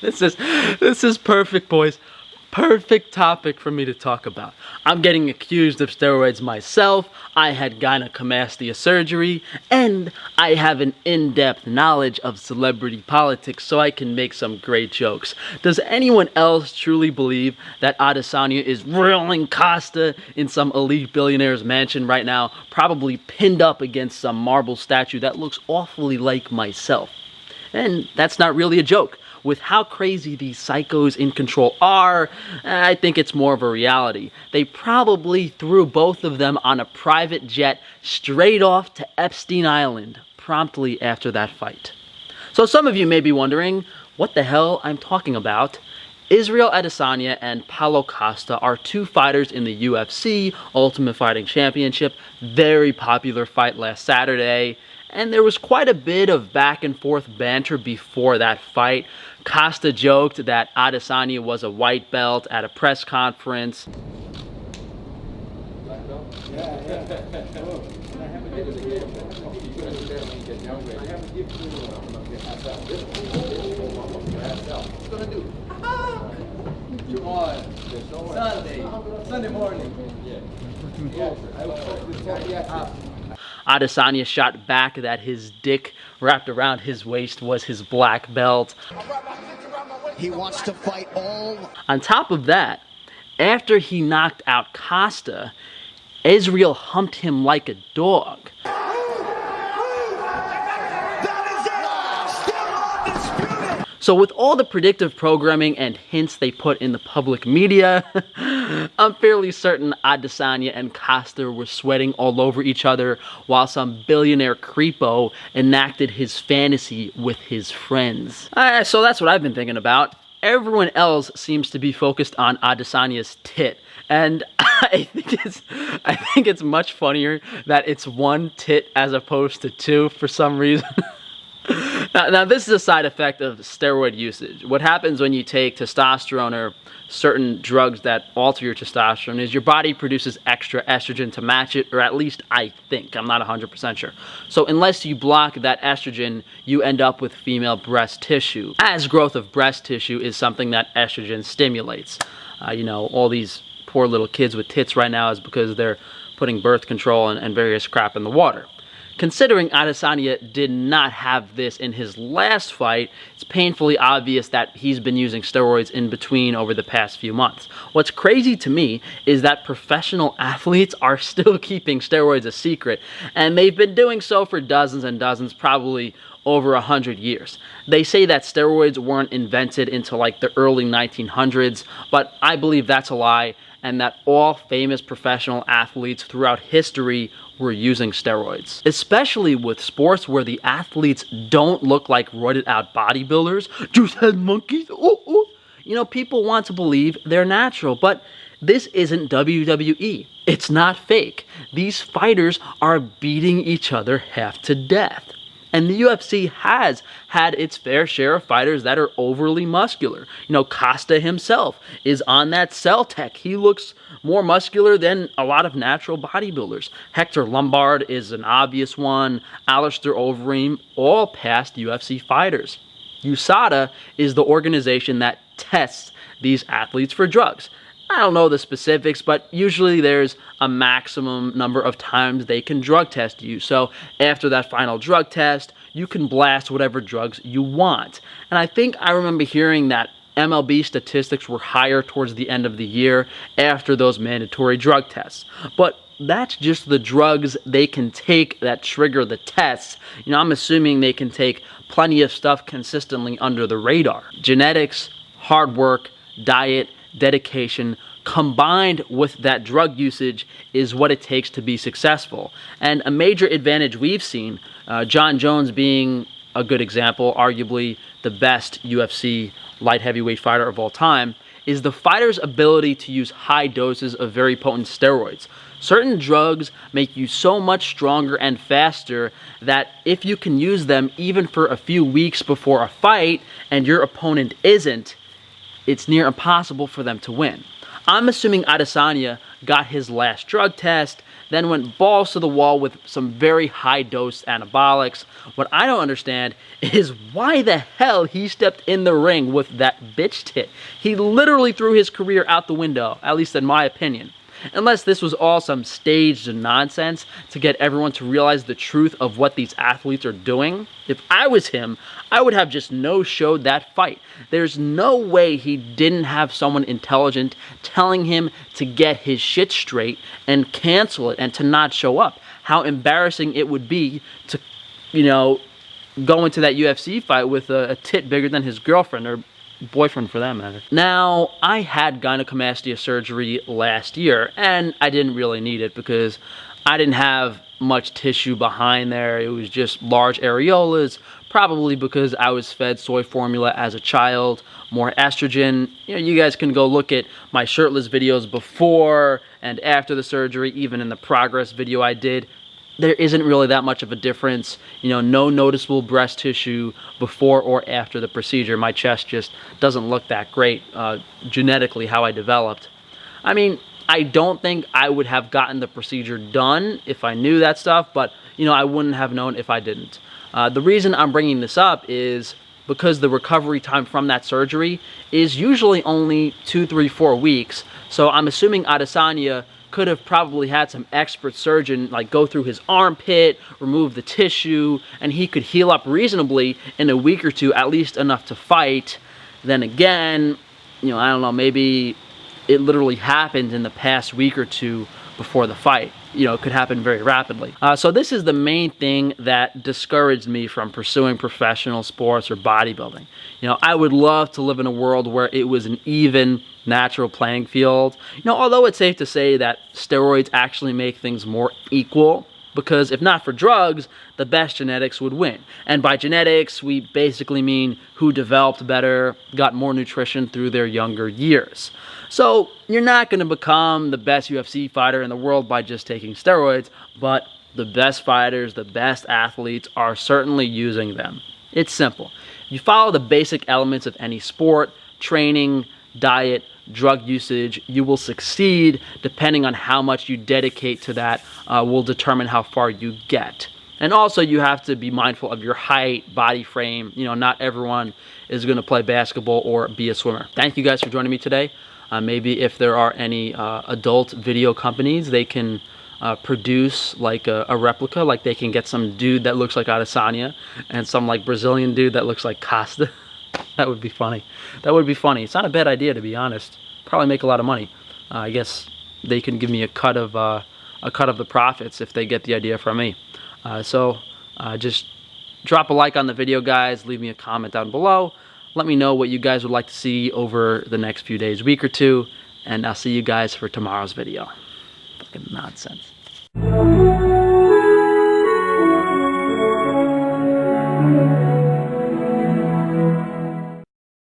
This is perfect, boys. Perfect topic for me to talk about. I'm getting accused of steroids myself. I had gynecomastia surgery, and I have an in-depth knowledge of celebrity politics, so I can make some great jokes. Does anyone else truly believe that Adesanya is ruling Costa in some elite billionaire's mansion right now, probably pinned up against some marble statue that looks awfully like myself? And that's not really a joke. With how crazy these psychos in control are, I think it's more of a reality. They probably threw both of them on a private jet straight off to Epstein Island promptly after that fight. So some of you may be wondering what the hell I'm talking about. Israel ADESANYA and Paulo COSTA are two fighters in the UFC Ultimate Fighting Championship. Very popular fight last Saturday. And there was quite a bit of back and forth banter before that fight. Costa joked that Adesanya was a white belt at a press conference. Black belt? Yeah. Sunday morning. Adesanya shot back that his dick wrapped around his waist was his black belt. He wants to fight all. On top of that, after he knocked out Costa, Israel humped him like a dog. So with all the predictive programming and hints they put in the public media, I'm fairly certain Adesanya and Costa were sweating all over each other while some billionaire creepo enacted his fantasy with his friends. So that's what I've been thinking about. Everyone else seems to be focused on Adesanya's tit. And I think it's much funnier that it's one tit as opposed to two for some reason. Now, this is a side effect of steroid usage. What happens when you take testosterone or certain drugs that alter your testosterone is your body produces extra estrogen to match it, or at least I think. I'm not 100% sure. So unless you block that estrogen, you end up with female breast tissue. As growth of breast tissue is something that estrogen stimulates. You know, all these poor little kids with tits right now is because they're putting birth control and various crap in the water. Considering Adesanya did not have this in his last fight, it's painfully obvious that he's been using steroids in between over the past few months. What's crazy to me is that professional athletes are still keeping steroids a secret, and they've been doing so for dozens and dozens, probably over 100 years. They say that steroids weren't invented until like the early 1900s, but I believe that's a lie, and that all famous professional athletes throughout history were using steroids. Especially with sports where the athletes don't look like roided out bodybuilders, juice head monkeys, You know, people want to believe they're natural, but this isn't WWE. It's not fake. These fighters are beating each other half to death. And the UFC has had its fair share of fighters that are overly muscular. You know, Costa himself is on that cell tech. He looks more muscular than a lot of natural bodybuilders. Hector Lombard is an obvious one. Alistair Overeem, all past UFC fighters. USADA is the organization that tests these athletes for drugs. I don't know the specifics, but usually there's a maximum number of times they can drug test you. So after that final drug test, you can blast whatever drugs you want. And I think I remember hearing that MLB statistics were higher towards the end of the year after those mandatory drug tests. But that's just the drugs they can take that trigger the tests. You know, I'm assuming they can take plenty of stuff consistently under the radar. Genetics, hard work, diet, dedication, combined with that drug usage is what it takes to be successful. And a major advantage we've seen, John Jones being a good example, arguably the best UFC light heavyweight fighter of all time, is the fighter's ability to use high doses of very potent steroids. Certain drugs make you so much stronger and faster that if you can use them even for a few weeks before a fight and your opponent isn't, it's near impossible for them to win. I'm assuming Adesanya got his last drug test, then went balls to the wall with some very high-dose anabolics. What I don't understand is why the hell he stepped in the ring with that bitch tit. He literally threw his career out the window, at least in my opinion. Unless this was all some staged nonsense to get everyone to realize the truth of what these athletes are doing. If I was him, I would have just no-showed that fight. There's no way he didn't have someone intelligent telling him to get his shit straight and cancel it and to not show up. How embarrassing it would be to, you know, go into that UFC fight with a tit bigger than his girlfriend or boyfriend for that matter. Now, I had gynecomastia surgery last year, and I didn't really need it because I didn't have much tissue behind there. It was just large areolas, probably because I was fed soy formula as a child, more estrogen. You know, you guys can go look at my shirtless videos before and after the surgery, even in the progress video I did. There isn't really that much of a difference. You know, no noticeable breast tissue before or after the procedure. My chest just doesn't look that great genetically how I developed. I mean, I don't think I would have gotten the procedure done if I knew that stuff, but, you know, I wouldn't have known if I didn't. The reason I'm bringing this up is because the recovery time from that surgery is usually only 2, 3, 4 weeks. So I'm assuming Adesanya could have probably had some expert surgeon like go through his armpit, remove the tissue, and he could heal up reasonably in a week or two, at least enough to fight. Then again, you know, I don't know, maybe it literally happened in the past week or two before the fight. You know, it could happen very rapidly. So this is the main thing that discouraged me from pursuing professional sports or bodybuilding. You know, I would love to live in a world where it was an even, natural playing field. You know, although it's safe to say that steroids actually make things more equal, because if not for drugs, the best genetics would win. And by genetics, we basically mean who developed better, got more nutrition through their younger years. So you're not going to become the best UFC fighter in the world by just taking steroids, but the best fighters, the best athletes are certainly using them. It's simple. You follow the basic elements of any sport, training, diet, drug usage, you will succeed. Depending on how much you dedicate to that will determine how far you get. And also you have to be mindful of your height, body frame. You know, not everyone is going to play basketball or be a swimmer. Thank you guys for joining me today. Maybe if there are any adult video companies, they can produce like a replica, like they can get some dude that looks like Adesanya and some like Brazilian dude that looks like Costa. That would be funny. That would be funny. It's not a bad idea, to be honest. Probably make a lot of money. I guess they can give me a cut of the profits if they get the idea from me. Just drop a like on the video, guys. Leave me a comment down below. Let me know what you guys would like to see over the next few days, week or two, and I'll see you guys for tomorrow's video. Fucking nonsense.